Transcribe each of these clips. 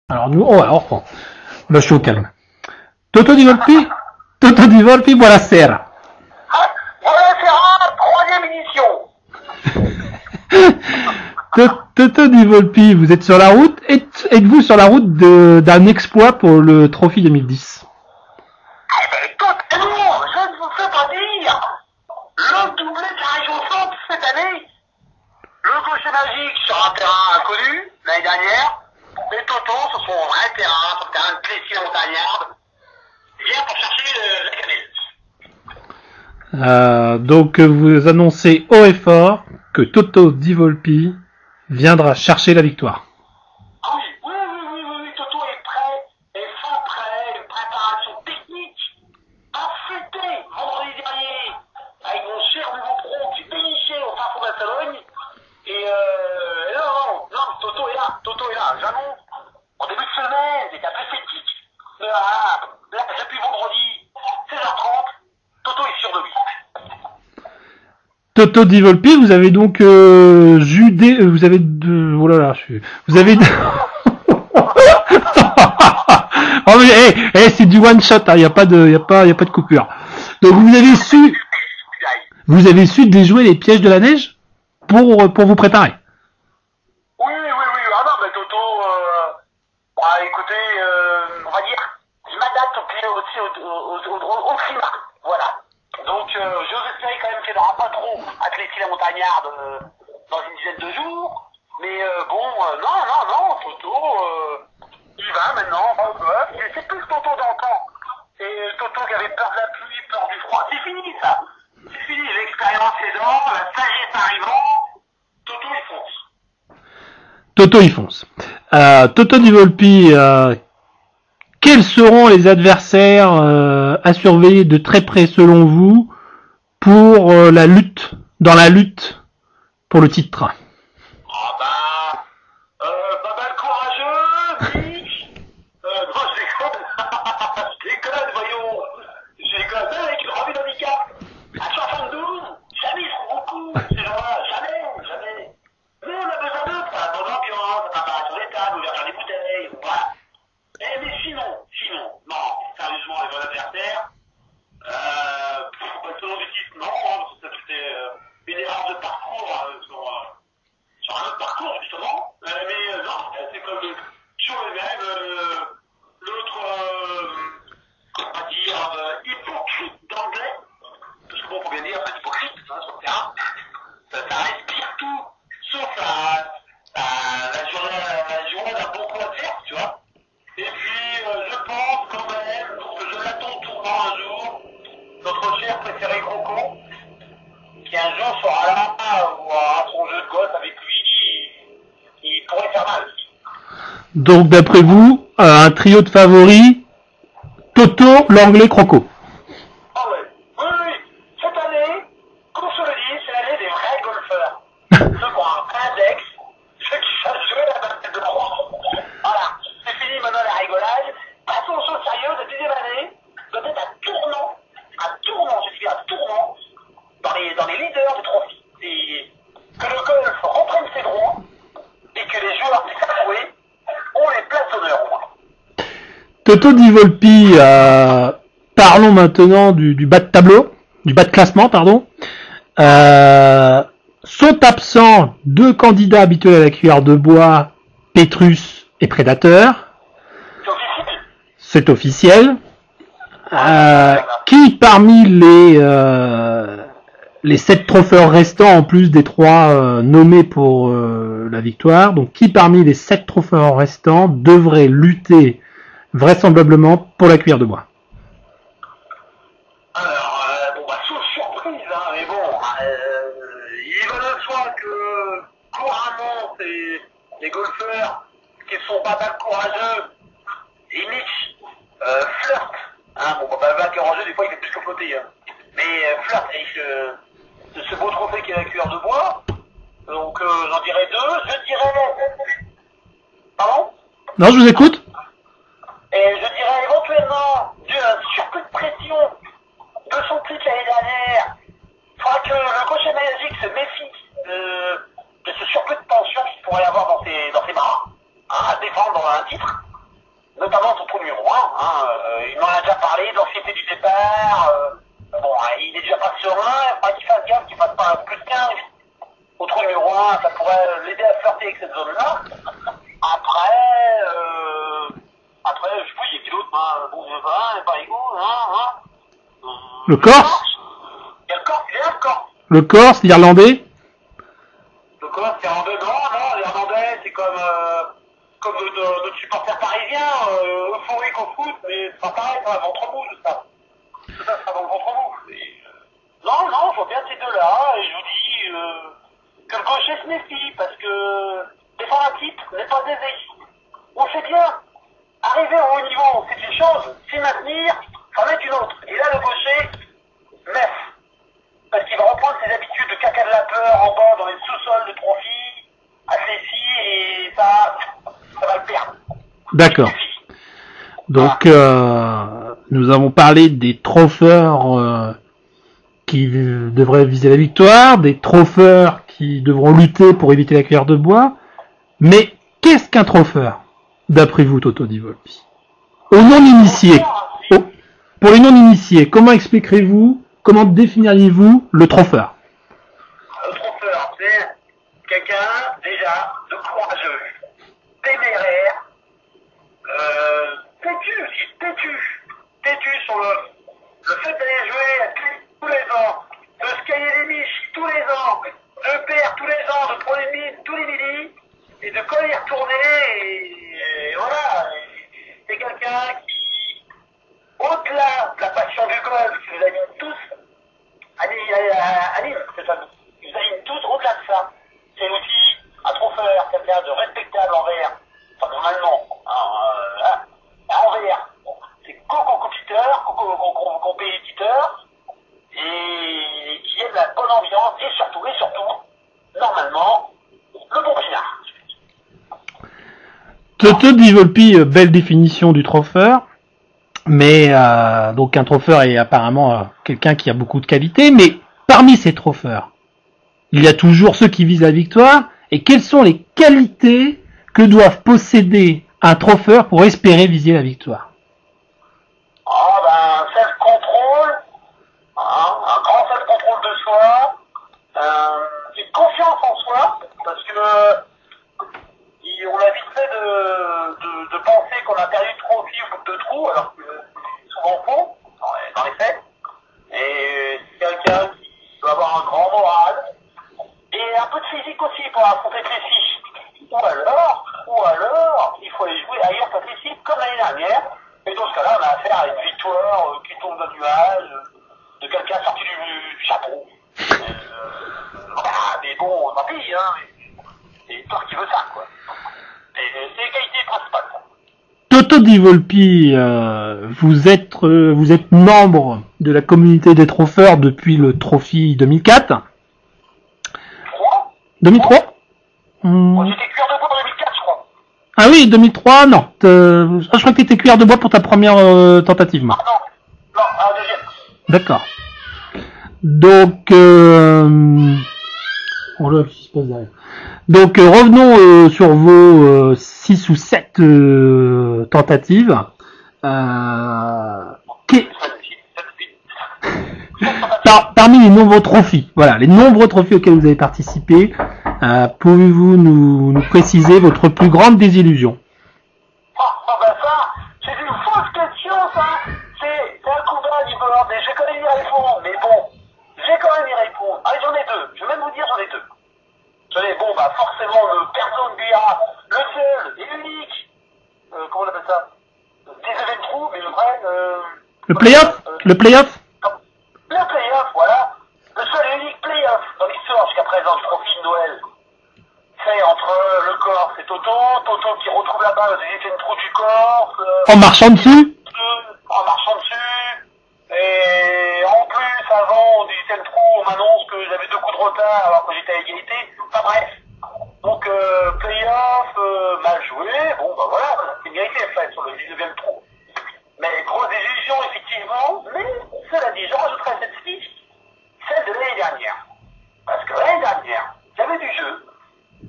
Alors nous, oh, on reprend. Là, je suis au calme. Toto di Volpi, Toto di Volpi, buonasera. Ah, buonasera, troisième édition. Toto di Volpi, vous êtes sur la route. Êtes-vous sur la route d'un exploit pour le Trophy 2010? Eh ben, totalement, je ne vous fais pas dire. Le doublé de la région centre cette année. Le gaucher magique sur un terrain inconnu, l'année dernière. Et Toto, sur son vrai terrain, sur le terrain de Plessis-Montagnarde, vient pour chercher la canette. Donc vous annoncez haut et fort que Toto di Volpi viendra chercher la victoire. Ah oui, Toto est prêt, et fin prêt, une préparation technique affûtée vendredi dernier, avec mon cher nouveau pro qui dénichait au fin fond de la Sologne. Et non, Toto est là, j'annonce, en début de semaine, c'est un peu sceptique. Mais là, depuis vendredi, 16h30, Toto est sûr de lui. Toto di Volpi, vous avez donc judé, vous avez oh là là, vous avez oh mais c'est du one shot, il y a pas de coupure. Donc vous avez su déjouer les pièges de la neige pour vous préparer. Oui, ah non, mais Toto, écoutez, on va dire, je m'adapte aussi au climat, voilà. Donc, j'ose espérer quand même qu'il n'y aura pas trop à Plessis-la-Montagnarde dans une dizaine de jours. Mais non, Toto, il va maintenant, c'est plus Toto d'antan. Et Toto qui avait peur de la pluie, peur du froid. C'est fini ça. C'est fini, l'expérience aidant, la sagesse arrivant, Toto il fonce. Toto il fonce. Toto di Volpi, quels seront les adversaires à surveiller de très près selon vous pour la lutte pour le titre? Babal courageux, Vic. Non, je déconne, voyons. Je déconne avec une revue d'handicap. À 72, jamais ils seront beaucoup, ces gens-là, jamais. Mais on a besoin d'eux pour la bonne ambiance, la préparation des tables, l'ouverture des bouteilles, voilà. Mais sinon, non, sérieusement, les vrais adversaires, le nom du titre, non, parce que c'était une erreur de parcours sur un autre parcours, justement. Mais non, c'est comme toujours les mêmes, l'autre, on va dire, hypocrite d'anglais, parce que bon, faut bien dire, c'est hypocrite, sur le terrain, ça respire tout, sauf la journée d'un bon coup à faire, tu vois. Et puis, je pense quand même que je l'attends tournant un jour, notre cher préféré Croco, qui un jour sera là, ou à son jeu de golf avec lui, il pourrait faire mal. Donc d'après vous, un trio de favoris, Toto, l'anglais, Croco. Ah ouais, oui. Cette année, qu'on se le dise, c'est l'année des vrais golfeurs. Ceux qui ont un index, ceux qui savent jouer la balle de droit. Voilà, c'est fini maintenant la rigolade. Passons aux choses sérieuses, la deuxième année, peut-être un tournant, dans les leaders de trophy. Et que le golf reprenne ses droits et que les joueurs puissent jouer, on les place d'honneur. Toto di Volpi, parlons maintenant du bas de tableau, du bas de classement, pardon. Sont absents deux candidats habituels à la cuillère de bois, Petrus et Prédateur. C'est officiel. Qui parmi les 7 trophées restants, en plus des 3 nommés pour la victoire, donc qui parmi les 7 trophées restants devrait lutter vraisemblablement pour la cuillère de bois? Alors, sauf surprise, hein, mais bon, il va de soi que couramment, les golfeurs qui sont pas mal courageux, limite, flirtent. Hein, le vainqueur en jeu, des fois, il fait plus que flotter. Hein. Mais flirte avec ce beau trophée qui est la cuillère de bois. Donc, j'en dirais 2. Je dirais... Pardon? Non, je vous écoute. Et je dirais éventuellement, dû à un surplus de pression de son titre l'année dernière, il faudra que le coach magique se méfie de ce surplus de tension qu'il pourrait avoir dans ses bras, hein, à défendre un titre. notamment son trou numéro 1. Il m'en a déjà parlé, de l'ancienneté du départ. Bon, il est déjà pas serein, il faudrait qu'il fasse gaffe, qu'il fasse pas un plus de 15. Au trou numéro 1, ça pourrait l'aider à flirter avec cette zone-là. Après, je sais pas, il y a qui d'autre, bon, il y a pas Ego, Le Corse? Il y a le Corse, il y a le Corse. Le Corse, l'Irlandais? Le Corse, l'Irlandais, non, l'Irlandais, c'est comme notre supporter parisien, euphorique au foot, mais c'est pas pareil, ça va ventre mou, tout ça. Tout ça sera dans le ventre mou. Non, je vois bien ces deux-là, et je vous dis que le gaucher se méfie, parce que défendre un type n'est pas aisé. On sait bien, arriver au haut niveau, c'est une chose, s'y maintenir, c'en est une autre. Et là, le gaucher, mef. Parce qu'il va reprendre ses habitudes de caca de la peur en bas dans les sous-sols de Trophy, à Cécy, et ça va le perdre. D'accord. Donc, nous avons parlé des tropheurs qui devraient viser la victoire, des tropheurs qui devront lutter pour éviter la cuillère de bois. Mais qu'est-ce qu'un tropheur, d'après vous, Toto Di Volpi? Aux non-initiés. Pour les non-initiés, comment expliquerez-vous, comment définiriez-vous le tropheur? Le tropheur, c'est quelqu'un, déjà, de courageux, téméraire, têtu sur le fait d'aller jouer à tous les ans, de se cailler les miches tous les ans, de perdre tous les ans, de prendre les mines tous les midis, et de quand y retourner, et voilà. C'est quelqu'un qui, au-delà de la passion du golf, qui vous anime tous, anime, c'est ça, qui vous anime tous, au-delà de ça, c'est aussi un tropheur, quelqu'un de respectable envers, enfin normalement, envers, c'est co-compétiteur, et qui aime la bonne ambiance, et surtout, normalement, le bon pinard. Toto Di Volpi, belle définition du tropheur, mais donc un tropheur est apparemment quelqu'un qui a beaucoup de qualités, mais parmi ces tropheurs, il y a toujours ceux qui visent la victoire, et quelles sont les qualités que doivent posséder un tropheur pour espérer viser la victoire? Self-control, un grand self-control de soi, une confiance en soi, parce que on a vite fait de penser qu'on a perdu trop de ou de trous, alors que c'est souvent faux, dans les faits. Et c'est quelqu'un qui doit avoir un grand moral, et un peu de physique aussi pour affronter Cécy. Ou alors, il faut aller jouer ailleurs qu'à Cécy, comme l'année dernière. Et dans ce cas-là, on a affaire à une victoire qui tombe d'un nuage, de quelqu'un sorti du chapeau. Mais bon, tant pis, c'est l'histoire qui veut ça, quoi. Et c'est les qualités principales, ça. Toto Di Volpi, vous êtes membre de la communauté des tropheurs depuis le Trophy 2004. 2003 J'étais cuir de bois en 2004, je crois. Ah oui, 2003, non. Je crois que t'étais cuillère de bois pour ta première tentative, moi. Non, un deuxième. D'accord. Donc, oh là, qu'est-ce qui se passe derrière? Donc, revenons sur vos 6 ou 7 tentatives. Parmi les nombreux trophées, voilà, les nombreux trophées auxquels vous avez participé, pouvez-vous nous préciser votre plus grande désillusion? Ça, c'est une fausse question, ça. C'est un coup d'œil, mais je vais quand même y répondre. Mais bon, je vais quand même y répondre. Allez, j'en ai deux. Je vais même vous dire, j'en ai deux. Forcément, le Perso de Guyara, le seul et l'unique, comment on appelle ça? Des événements, mais le vrai, le playoff? Le playoff, voilà. Le seul et unique playoff dans l'histoire jusqu'à présent du Trophy de Noël. C'est entre le Corse et Toto qui retrouve la balle au deuxième trou du Corse. en marchant dessus? Et en plus, avant, au 18e trou, on m'annonce que j'avais 2 coups de retard alors que j'étais à égalité. Enfin bref. Donc, playoff, mal joué. Bon, voilà, c'est une égalité faite sur le 19e trou. Mais grosse désillusion, effectivement. Mais, cela dit, je rajouterai cette fiche, celle de l'année dernière. Parce que l'année dernière, j'avais du jeu.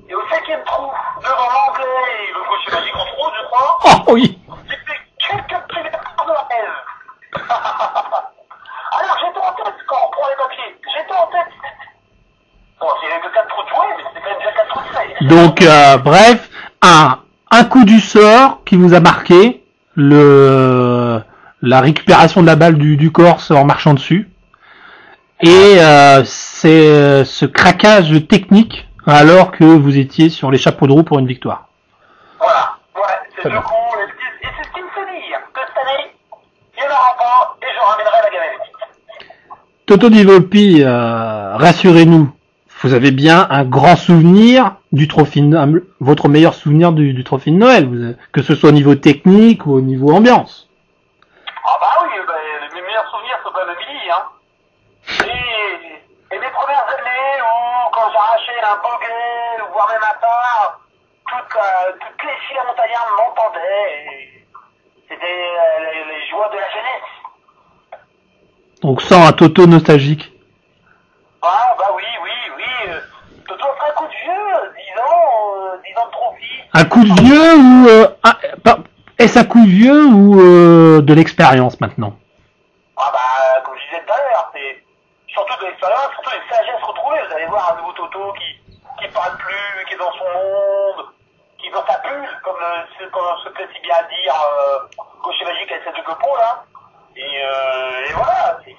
Et au 5e trou, devant l'anglais et le gaucher magique en fraude, je crois. Oh oui. J'ai Donc, bref, un coup du sort qui vous a marqué, la récupération de la balle du Corse en marchant dessus, et c'est ce craquage technique alors que vous étiez sur les chapeaux de roue pour une victoire. Voilà, ouais, c'est deux coups, et c'est ce qui me fait dire que cette année, il n'y en aura pas, et je ramènerai la gamelle. Toto Di Volpi, rassurez-nous, vous avez bien un grand souvenir du votre meilleur souvenir du trophée de Noël, que ce soit au niveau technique ou au niveau ambiance. Ah bah oui, mes meilleurs souvenirs sont quand même Emily, hein. Et mes premières années où, quand j'arrachais un boguet, voire même un part, toutes les filles montagnardes m'entendaient, et c'était les joies de la jeunesse. Donc sans un Toto nostalgique. Ah bah oui. Toto ferait un coup de vieux, 10 ans de trophy. Un coup de vieux ou... est-ce un coup de vieux ou de l'expérience maintenant? Ah bah, comme je disais tout à l'heure, c'est surtout de l'expérience, surtout une sagesse retrouvée. Vous allez voir un nouveau Toto qui parle plus, qui est dans son monde, qui est dans sa bulle, comme se plaît si bien à dire Gaucher Magique avec ses deux copeaux là. Et voilà, c'est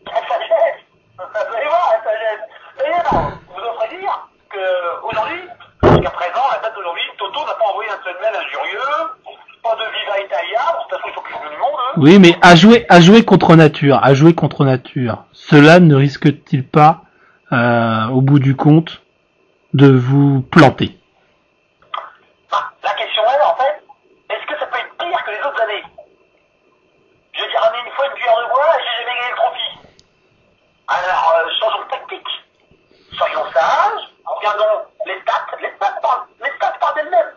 la sagesse. Vous allez voir, la sagesse. Et non, vous offrez dire qu'aujourd'hui, jusqu'à présent, à la date d'aujourd'hui, Toto n'a pas envoyé un seul mail injurieux, pas de Viva Italia, bon, de toute façon, il faut que je du monde. Hein. Oui, mais à jouer contre nature, cela ne risque-t-il pas, au bout du compte, de vous planter? La question est, en fait, est-ce que ça peut être pire que les autres années? J'ai ramené une fois une cuillère de bois et j'ai jamais gagné le trophy. Alors, changeons de tactique. Soyons sages, regardons les stats parlent d'elles-mêmes.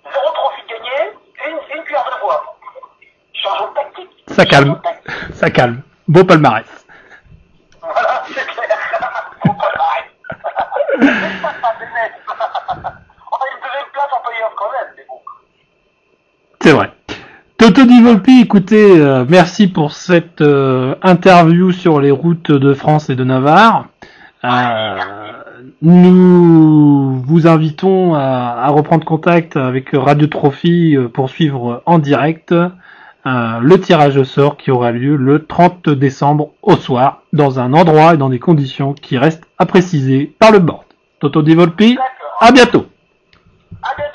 0 trophy gagné, une cuillère de bois. Changeons de tactique. Ça calme. Beau palmarès. Voilà, c'est clair. Beau palmarès. Les stats parlent d'elles-mêmes. On a une deuxième place en play-off quand même, mais bon. C'est vrai. Toto Di Volpi, écoutez, merci pour cette interview sur les routes de France et de Navarre. Nous vous invitons à reprendre contact avec Radio Trophy pour suivre en direct le tirage au sort qui aura lieu le 30 décembre au soir dans un endroit et dans des conditions qui restent à préciser par le board. Toto Di Volpi, à bientôt. À bientôt.